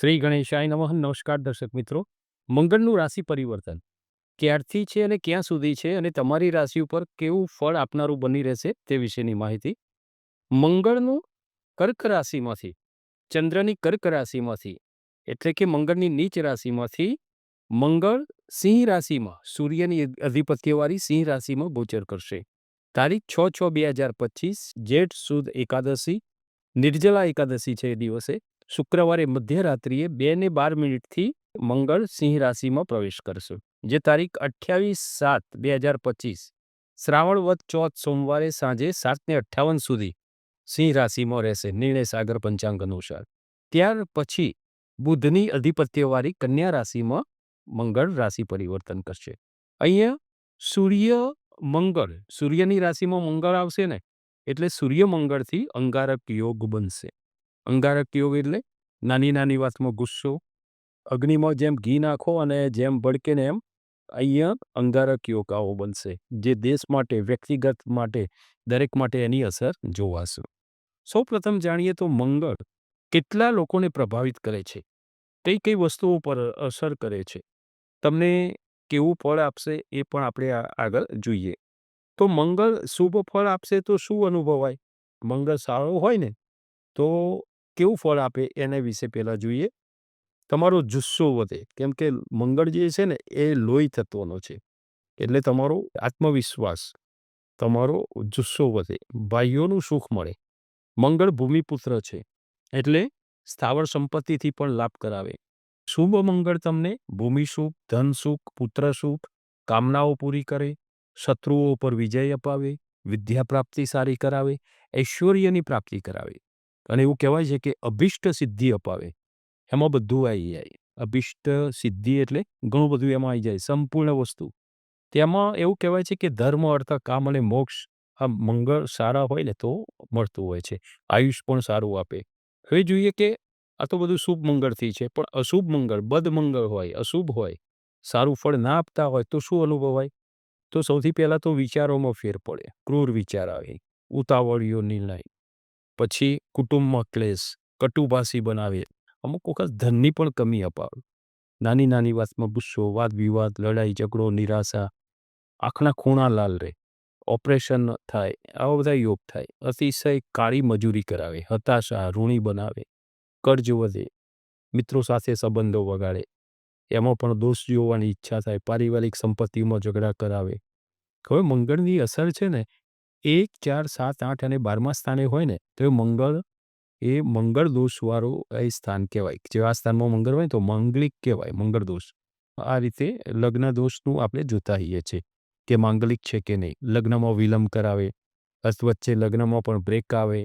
શ્રી ગણેશાય નમઃ. નમસ્કાર દર્શક મિત્રો. મંગળનું રાશિ પરિવર્તન ક્યારથી છે અને ક્યાં સુધી છે અને તમારી રાશિ ઉપર કેવું ફળ આપનારું બની રહેશે તે વિશેની માહિતી. મંગળનું કર્ક રાશિમાંથી, ચંદ્રની કર્ક રાશિમાંથી એટલે કે મંગળની નીચ રાશિમાંથી મંગળ સિંહ રાશિમાં, સૂર્યની અધિપત્યવાળી સિંહ રાશિમાં ગોચર કરશે. તારીખ 6/6/2025 જેઠ સુદ એકાદશી, નિર્જલા એકાદશી છે. એ દિવસે શુક્રવારે મધ્યરાત્રિએ 2:12 મંગળ સિંહ રાશિમાં પ્રવેશ કરશે, જે તારીખ 28/7/2025 શ્રાવણ વદ ચોથ સોમવારે સાંજે 7:58 સુધી સિંહ રાશિમાં રહેશે, નિર્ણય સાગર પંચાંગ અનુસાર. ત્યાર પછી બુધની અધિપત્યવાળી કન્યા રાશિમાં મંગળ રાશિ પરિવર્તન કરશે. અહીંયા સૂર્યની રાશિમાં મંગળ આવશે ને, એટલે સૂર્ય મંગળથી અંગારક યોગ બનશે. અંગારક યોગ એટલે નાની નાની વાતમાં ગુસ્સો, અગ્નિમાં જેમ ઘી નાખો અને જેમ ભડકે ને એમ અહીંયા અંગારક યોગ આવો બનશે, જે દેશ માટે, વ્યક્તિગત માટે, દરેક માટે એની અસર જોવાશે. સૌ પ્રથમ જાણીએ તો મંગળ કેટલા લોકોને પ્રભાવિત કરે છે, કઈ કઈ વસ્તુઓ પર અસર કરે છે, તમને કેવું ફળ આપશે એ પણ આપણે આગળ જોઈએ. તો મંગળ શુભ ફળ આપશે તો શું અનુભવાય? મંગળ સારો હોય ને તો કેવું ફળ આપે એના વિશે પહેલાં જોઈએ. તમારો જુસ્સો વધે, કેમ કે મંગળ જે છે ને એ લોહી તત્વનો છે, એટલે તમારો આત્મવિશ્વાસ, તમારો જુસ્સો વધે, ભાઈઓનું સુખ મળે. મંગળ ભૂમિપુત્ર છે, એટલે સ્થાવર સંપત્તિથી પણ લાભ કરાવે. શુભ મંગળ તમને ભૂમિ સુખ, ધન સુખ, પુત્ર સુખ, કામનાઓ પૂરી કરે, શત્રુઓ પર વિજય અપાવે, વિદ્યા પ્રાપ્તિ સારી કરાવે, ઐશ્વર્યની પ્રાપ્તિ કરાવે. અને એવું કહેવાય છે કે અભિષ્ટ સિદ્ધિ અપાવે. એમાં બધું આવી જાય. અભિષ્ટ સિદ્ધિ એટલે ઘણું બધું એમાં આવી જાય, સંપૂર્ણ વસ્તુ. તેમાં એવું કહેવાય છે કે ધર્મ, અર્થ, કામ અને મોક્ષ આ મંગળ સારા હોય ને તો મળતું હોય છે. આયુષ પણ સારું આપે. હવે જોઈએ કે આ તો બધું શુભ મંગળથી છે, પણ અશુભ મંગળ, બદ મંગળ હોય, અશુભ હોય, સારું ફળ ના આપતા હોય તો શું અનુભવાય? તો સૌથી પહેલાં તો વિચારોમાં ફેર પડે, ક્રૂર વિચાર આવે, ઉતાવળિયો નિર્ણય, પછી કુટુંબમાં ક્લેશ, કટુભાષી બનાવે, અમુક વખત ધનની પણ કમી અપાવે, નાની નાની વાતમાં ગુસ્સો, વાદ વિવાદ, લડાઈ ઝઘડો, નિરાશા, આંખના ખૂણા લાલ રહે, ઓપરેશન થાય, આવા બધા યોગ થાય. અતિશય કાળી મજૂરી કરાવે, હતાશા, ઋણી બનાવે, કર્જ વધે, મિત્રો સાથે સંબંધો વગાડે, એમાં પણ દોષ જોવાની ઈચ્છા થાય, પારિવારિક સંપત્તિમાં ઝઘડા કરાવે. હવે મંગળની અસર છે ને 1, 4, 7, 8 અને 12મા સ્થાને હોય ને તો એ મંગળ દોષવાળું એ સ્થાન કહેવાય. જેવા સ્થાનમાં મંગળ હોય તો માંગલિક કહેવાય, મંગળ દોષ. આ રીતે લગ્ન દોષનું આપણે જોતા હોઈએ છીએ કે માંગલિક છે કે નહીં. લગ્નમાં વિલંબ કરાવે, વચ્ચે લગ્નમાં પણ બ્રેક આવે.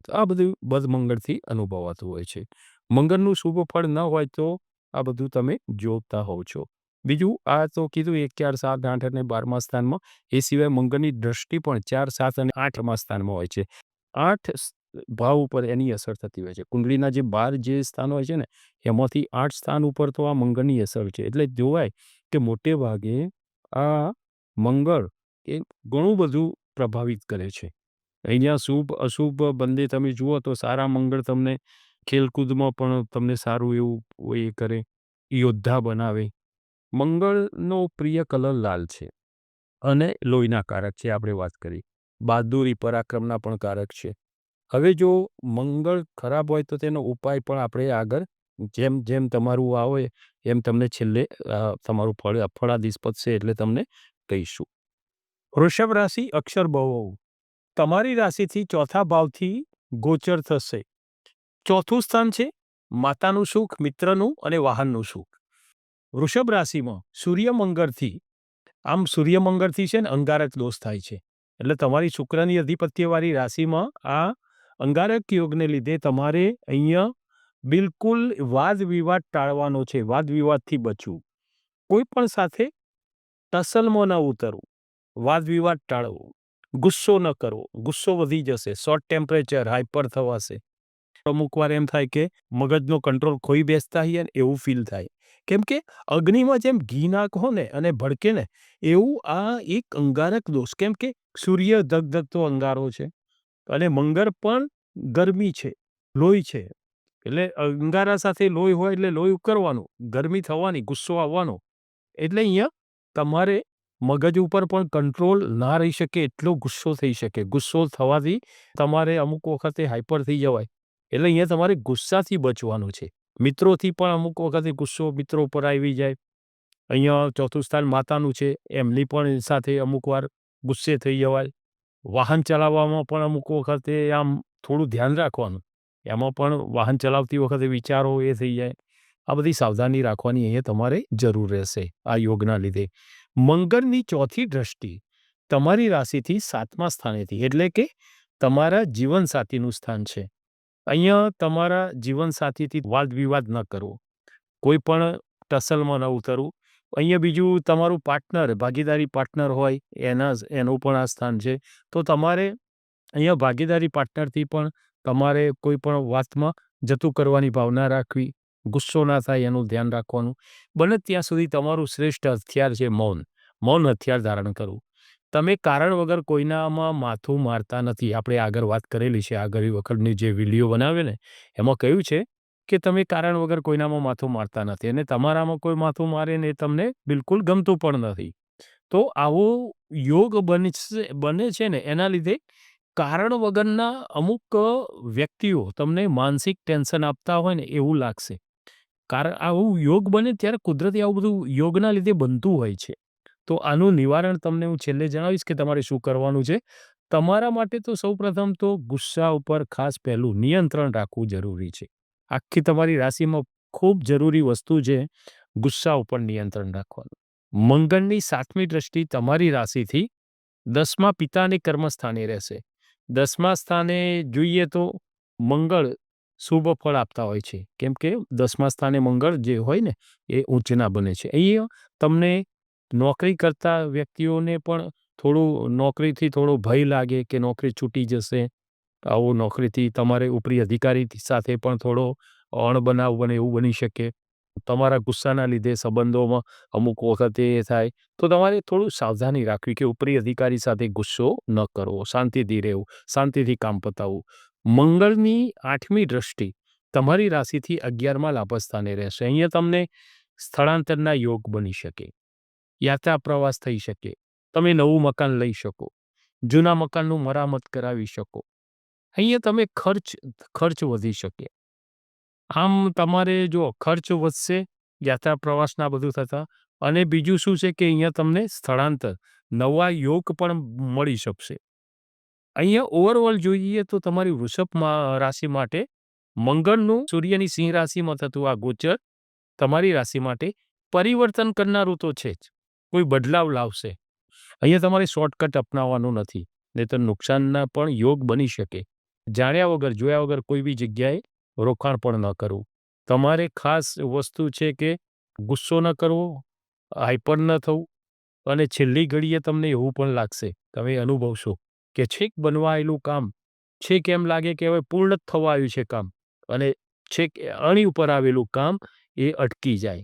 આ બધું બદમંગળથી અનુભવાતું હોય છે. મંગળનું શુભ ફળ ન હોય તો આ બધું તમે જોતા હોવ છો. બીજું આ તો કીધું 1, 4, 7, 8 અને 12મા સ્થાનમાં. એ સિવાય મંગળની દ્રષ્ટિ પણ 4, 7 અને 8મા સ્થાનમાં હોય છે. 8 ભાવ ઉપર એની અસર થતી હોય છે. કુંડળીના જે 12 જે સ્થાન હોય છે ને એમાંથી 8 સ્થાન ઉપર તો આ મંગળની અસર છે. એટલે જોવાય કે મોટે ભાગે આ મંગળ એ ઘણું બધું પ્રભાવિત કરે છે. અહીંયા શુભ અશુભ બંને તમે જુઓ તો સારા મંગળ તમને ખેલકૂદમાં પણ તમને સારું એવું એ કરે, યોદ્ધા બનાવે. મંગળનો પ્રિય કલર લાલ છે અને લોહીના કારક છે. આપણે વાત કરી બહાદુરી, પરાક્રમના પણ કારક છે. હવે જો મંગળ ખરાબ હોય તો તેનો ઉપાય પણ આપણે આગળ જેમ જેમ તમારું આવે એમ તમને છેલ્લે તમારું ફળાદિશ પતશે એટલે તમને કહીશું. વૃષભ રાશિ, અક્ષર બહુ, તમારી રાશિથી ચોથા ભાવથી ગોચર થશે. ચોથું સ્થાન છે માતાનું સુખ, મિત્રનું અને વાહનનું સુખ. વૃષભ રાશિમાં સૂર્યમંગળથી છે ને અંગારક દોષ થાય છે, એટલે તમારી શુક્રની અધિપત્યવાળી રાશિમાં આ અંગારક યોગને લીધે તમારે અહીંયા બિલકુલ વાદ વિવાદ ટાળવાનો છે. વાદ વિવાદથી બચવું, કોઈ પણ સાથે ટસલમાં ન ઉતરવું, વાદ વિવાદ ટાળવો, ગુસ્સો ન કરવો. ગુસ્સો વધી જશે, શોર્ટ ટેમ્પરેચર, હાઇપર થવાશે. અમુક વાર એમ થાય કે મગજનો કંટ્રોલ ખોઈ બેસતા હોઈએ ને એવું ફીલ થાય, કેમ કે અગ્નિમાં જેમ ઘી નાખો ને અને ભડકે ને એવું આ એક અંગારક દોષ. કેમ કે સૂર્ય ધગધગતો અંગારો છે અને મંગળ પણ ગરમી છે, લોહી છે, એટલે અંગારા સાથે લોહી હોય એટલે લોહી ઉકળવાનું, ગરમી થવાની, ગુસ્સો આવવાનો. એટલે અહીંયા તમારે મગજ ઉપર પણ કંટ્રોલ ના રહી શકે એટલો ગુસ્સો થઈ શકે. ગુસ્સો થવાથી તમારે અમુક વખતે હાઈપર થઈ જવાય. એટલે અહીંયા તમારે ગુસ્સાથી બચવાનું છે. મિત્રોથી પણ અમુક વખતે ગુસ્સો મિત્રો પર આવી જાય. અહીંયા ચોથું સ્થાન માતાનું છે, એમની પણ સાથે અમુકવાર ગુસ્સે થઈ જવાય. વાહન ચલાવવામાં પણ અમુક વખતે આમ થોડું ધ્યાન રાખવાનું. એમાં પણ વાહન ચલાવતી વખતે વિચારો એ થઈ જાય. આ બધી સાવધાની રાખવાની અહીંયા તમારે જરૂર રહેશે આ યોગના લીધે. મંગળની ચોથી દ્રષ્ટિ તમારી રાશિથી 7મા સ્થાનેથી એટલે કે તમારા જીવનસાથીનું સ્થાન છે. અહીંયા તમારા જીવનસાથીથી વાદ વિવાદ ન કરવો. કોઈ પણ ટસલમાં ન ઉતરવું. અહીંયા બીજું તમારું પાર્ટનર, ભાગીદારી પાર્ટનર હોય એનું પણ આ સ્થાન છે. તો તમારે અહીંયા ભાગીદારી પાર્ટનરથી પણ તમારે કોઈ પણ વાતમાં જતું કરવાની ભાવના રાખવી. ગુસ્સો ના થાય એનું ધ્યાન રાખવાનું. બને ત્યાં સુધી તમારું શ્રેષ્ઠ હથિયાર છે મૌન. મૌન હથિયાર ધારણ કરવું. તમે કારણ વગર કોઈનામાં માથું મારતા નથી. આપણે આગળ વાત કરેલી છે, આગળ વખતની જે વિડીયો બનાવે ને એમાં કહ્યું છે કે તમે કારણ વગર કોઈનામાં માથું મારતા નથી અને તમારામાં કોઈ માથું મારે ને એ તમને બિલકુલ ગમતું પણ નથી. તો આવો યોગ બને છે ને એના લીધે કારણ વગરના અમુક વ્યક્તિઓ તમને માનસિક ટેન્શન આપતા હોય ને એવું લાગશે. કારણ આવું યોગ બને ત્યારે કુદરતી આવું બધું યોગના લીધે બનતું હોય છે. તો આનું નિવારણ તમને હું છેલ્લે જણાવીશ કે તમારે શું કરવાનું છે. તમારા માટે તો સૌપ્રથમ તો ગુસ્સા ઉપર ખાસ પહેલું નિયંત્રણ રાખવું જરૂરી છે. આખી તમારી રાશિમાં ખૂબ જરૂરી વસ્તુ છે ગુસ્સા ઉપર નિયંત્રણ રાખવાનું. મંગળની 7મી દ્રષ્ટિ તમારી રાશિથી 10મા પિતા અને કર્મસ્થાને રહેશે. 10મા સ્થાને જોઈએ તો મંગળ શુભ ફળ આપતા હોય છે. કેમ કે 10મા સ્થાને મંગળ જે હોય ને એ ઉચ્ચના બને છે. અહીંયા તમને નોકરી કરતા વ્યક્તિઓને પણ થોડું નોકરીથી થોડો ભય લાગે કે નોકરી છૂટી જશે. આવું નોકરીથી તમારે ઉપરી અધિકારી સાથે પણ થોડો અણબનાવ બને એવું બની શકે. તમારા ગુસ્સાના લીધે સંબંધોમાં અમુક વખતે એ થાય. તો તમારે થોડું સાવધાની રાખવી કે ઉપરી અધિકારી સાથે ગુસ્સો ન કરવો, શાંતિથી રહેવું, શાંતિથી કામ પતાવવું. મંગળની 8મી દ્રષ્ટિ તમારી રાશિથી 11મા લાભસ્થાને રહેશે. અહીંયા તમને સ્થળાંતરના યોગ બની શકે. યાત્રા પ્રવાસ થઈ શકે. તમે નવું મકાન લઈ શકો. જૂના મકાનનું મરામત કરાવી શકો. અહીંયા તમે ખર્ચ વધી શકે. આમ તમારે જો ખર્ચ વધશે, યાત્રા પ્રવાસના બધું થતા અને બીજું શું છે કે અહીંયા તમને સ્થળાંતર, નવા યોગ પણ મળી શકશે. અહીંયા ઓવરઓલ જોઈએ તો તમારી વૃષભ રાશિ માટે મંગળનું સૂર્યની સિંહ રાશિમાં થતું આ ગોચર તમારી રાશિ માટે પરિવર્તન કરનારું તો છે જ. કોઈ બદલાવ લાવશે. અહીંયા તમારે શોર્ટકટ અપનાવવાનું નથી. નહીં તો નુકસાનના પણ યોગ બની શકે. જાણ્યા વગર, જોયા વગર કોઈ બી જગ્યાએ રોકાણ પણ ન કરવું. તમારે ખાસ વસ્તુ છે કે ગુસ્સો ન કરવો, હાઈપર ન થવું અને છેલ્લી ઘડીએ તમને એવું પણ લાગશે, તમે અનુભવશો કે છેક બનવા આવેલું કામ છેક એમ લાગે કે હવે પૂર્ણ જ થવા આવ્યું છે કામ અને છેક અણી ઉપર આવેલું કામ એ અટકી જાય.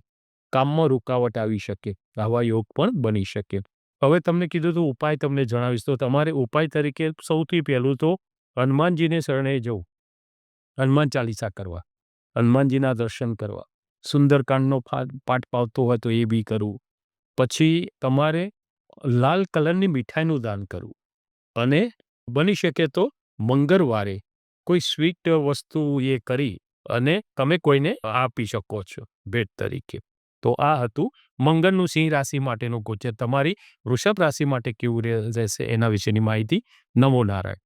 કામમાં રૂકાવટ આવી શકે. આવા યોગ પણ બની શકે. હવે તમને કીધું તો ઉપાય તમને જણાવીશ. તો તમારે ઉપાય તરીકે સૌથી પહેલું તો હનુમાનજીને શરણે જવું. હનુમાન ચાલીસા કરવા, હનુમાનજીના દર્શન કરવા, સુંદરકાંડનો પાઠ પાવતો હોય તો એ બી કરવું. પછી તમારે લાલ કલરની મીઠાઈનું દાન કરવું અને બની શકે તો મંગળવારે કોઈ સ્વીટ વસ્તુ એ કરી અને તમે કોઈને આપી શકો છો ભેટ તરીકે. તો આ હતું મંગળનું સિંહ રાશિ માટેનું ગોચર. તમારી વૃષભ રાશિ માટે કેવું રહેશે એના વિશેની માહિતી. નમો નારાયણ.